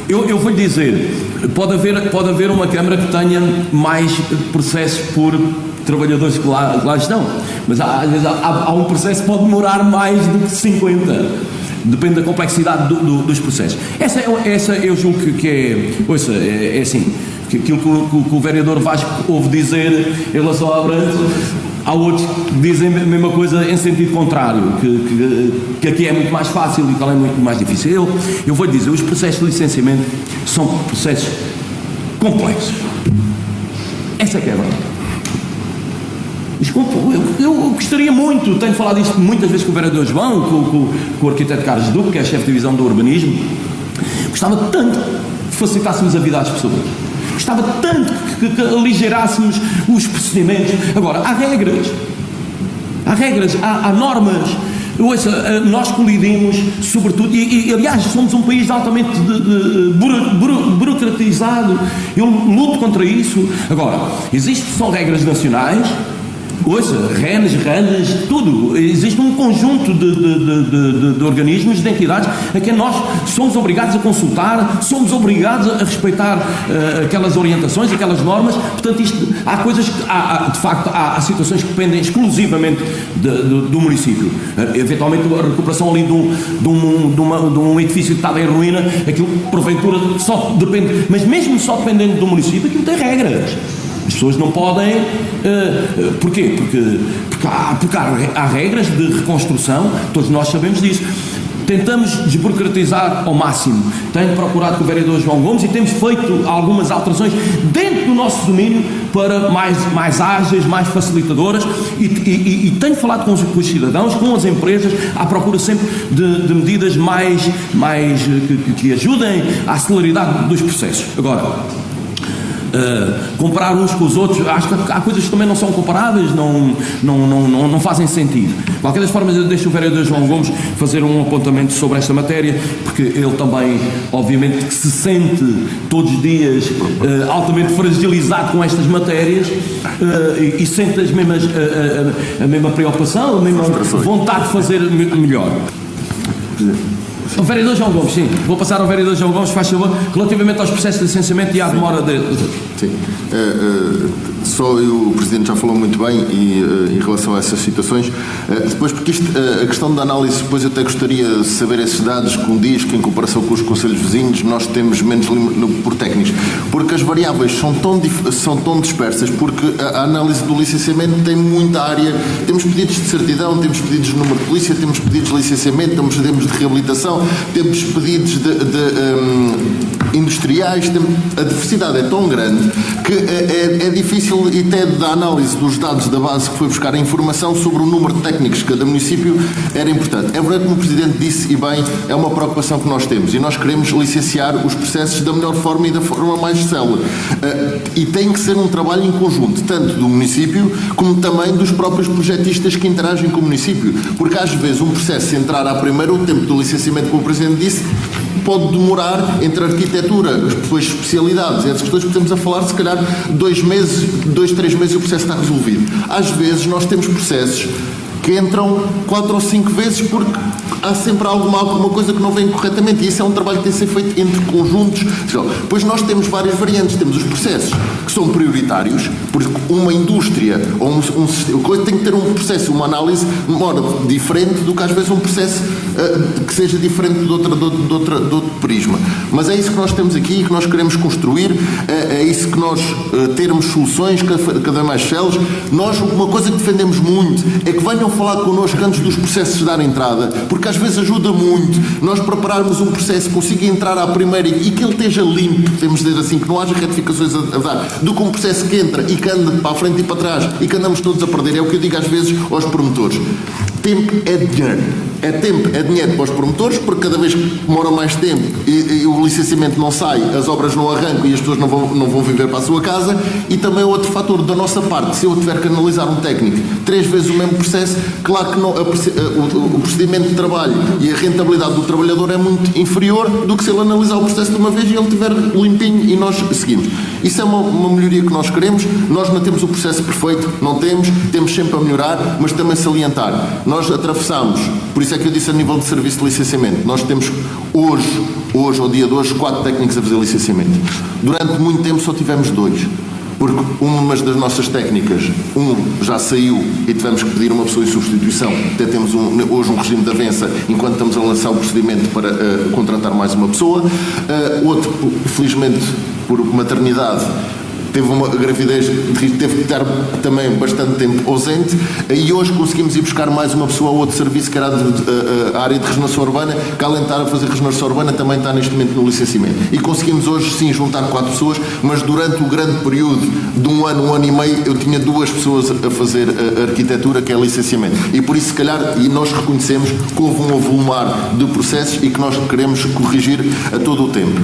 Eu vou lhe dizer, pode haver uma Câmara que tenha mais processos por trabalhadores que lá estão, mas às vezes há um processo que pode demorar mais do que 50, depende da complexidade dos processos. Essa eu julgo que é assim, que aquilo que o vereador Vasco ouve dizer em relação à Abrantes, há outros que dizem a mesma coisa em sentido contrário, que aqui é muito mais fácil e que é muito mais difícil. Eu vou lhe dizer, os processos de licenciamento são processos complexos. Essa é que é a verdade. Eu gostaria muito, tenho falado isto muitas vezes com o vereador João, com o arquiteto Carlos Duque, que é chefe de divisão do urbanismo, gostava tanto que facilitássemos a vida às pessoas, gostava tanto que aligerássemos os procedimentos. Agora, há regras, há normas. Nós colidimos, sobretudo, e aliás somos um país altamente burocratizado. Eu luto contra isso. Agora, são regras nacionais. RENs, tudo. Existe um conjunto de organismos, de entidades a quem nós somos obrigados a consultar, somos obrigados a respeitar aquelas orientações, aquelas normas. Portanto, há coisas que, de facto, há situações que dependem exclusivamente do município. Eventualmente, a recuperação ali de um edifício que estava em ruína, aquilo, porventura, só depende, mas mesmo só dependendo do município, aquilo tem regras. As pessoas não podem... Porquê? Porque há regras de reconstrução, todos nós sabemos disso. Tentamos desburocratizar ao máximo. Tenho procurado com o vereador João Gomes e temos feito algumas alterações dentro do nosso domínio para mais ágeis, mais facilitadoras, e tenho falado com os cidadãos, com as empresas, à procura sempre de medidas que ajudem à celeridade dos processos. Agora, comparar uns com os outros, acho que há coisas que também não são comparáveis, não fazem sentido. De qualquer das formas, eu deixo o vereador João Gomes fazer um apontamento sobre esta matéria, porque ele também, obviamente, que se sente todos os dias altamente fragilizado com estas matérias, e sente a mesma preocupação, a mesma vontade de fazer melhor. O vereador João Gomes, sim. Vou passar ao vereador João Gomes, faz favor, relativamente aos processos de licenciamento e à demora de... Sim. O Presidente já falou muito bem em relação a essas situações. Depois, porque a questão da análise, depois eu até gostaria de saber esses dados que diz que em comparação com os concelhos vizinhos nós temos menos por técnicos, porque as variáveis são tão dispersas, porque a análise do licenciamento tem muita área. Temos pedidos de certidão, temos pedidos de número de polícia, temos pedidos de licenciamento, temos pedidos de reabilitação, temos pedidos de industriais. A diversidade é tão grande que é difícil, e até da análise dos dados da base que foi buscar a informação sobre o número de técnicos de cada município era importante. É verdade, como o Presidente disse, e bem, é uma preocupação que nós temos, e nós queremos licenciar os processos da melhor forma e da forma mais célere. E tem que ser um trabalho em conjunto, tanto do município como também dos próprios projetistas que interagem com o município, porque às vezes um processo, se entrar à primeira, o tempo do licenciamento, como o Presidente disse, pode demorar entre arquitetura, depois especialidades, essas questões que estamos a falar, se calhar 2 meses, 2, 3 meses e o processo está resolvido. Às vezes nós temos processos que entram 4 ou 5 vezes porque há sempre alguma coisa que não vem corretamente, e isso é um trabalho que tem que ser feito entre conjuntos. Depois nós temos várias variantes, temos os processos que são prioritários, porque uma indústria ou um tem que ter um processo, uma análise diferente do que às vezes um processo que seja diferente de outro prisma. Mas é isso que nós temos aqui e que nós queremos construir, é isso que nós termos soluções cada vez mais céleres. Nós, uma coisa que defendemos muito é que venham falar connosco antes dos processos darem entrada, porque às vezes ajuda muito nós prepararmos um processo, conseguir entrar à primeira e que ele esteja limpo, podemos dizer assim, que não haja retificações a dar, do que um processo que entra e que anda para a frente e para trás e que andamos todos a perder. É o que eu digo às vezes aos promotores: tempo é dinheiro. É tempo, é dinheiro para os promotores, porque cada vez que demora mais tempo e o licenciamento não sai, as obras não arrancam e as pessoas não vão viver para a sua casa. E também outro fator da nossa parte: se eu tiver que analisar um técnico 3 vezes o mesmo processo, claro que o procedimento de trabalho e a rentabilidade do trabalhador é muito inferior do que se ele analisar o processo de uma vez e ele estiver limpinho e nós seguimos. Isso é uma melhoria que nós queremos. Nós não temos o processo perfeito, não temos sempre a melhorar, mas também salientar. Nós atravessamos, por isso é que eu disse a nível de serviço de licenciamento, nós temos hoje hoje, ao dia de hoje, 4 técnicos a fazer licenciamento. Durante muito tempo só tivemos 2. Porque umas das nossas técnicas, já saiu e tivemos que pedir uma pessoa em substituição. Até temos hoje um regime de avança enquanto estamos a lançar o procedimento para contratar mais uma pessoa. Outro, felizmente, por maternidade, teve uma gravidez de risco, teve que estar também bastante tempo ausente, e hoje conseguimos ir buscar mais uma pessoa a outro serviço, que era a área de regeneração urbana, que além de estar a fazer regeneração urbana, também está neste momento no licenciamento. E conseguimos hoje sim juntar 4 pessoas, mas durante o grande período de um ano e meio, eu tinha 2 pessoas a fazer a arquitetura, que é licenciamento. E por isso, se calhar, e nós reconhecemos que houve um avolumar de processos e que nós queremos corrigir a todo o tempo.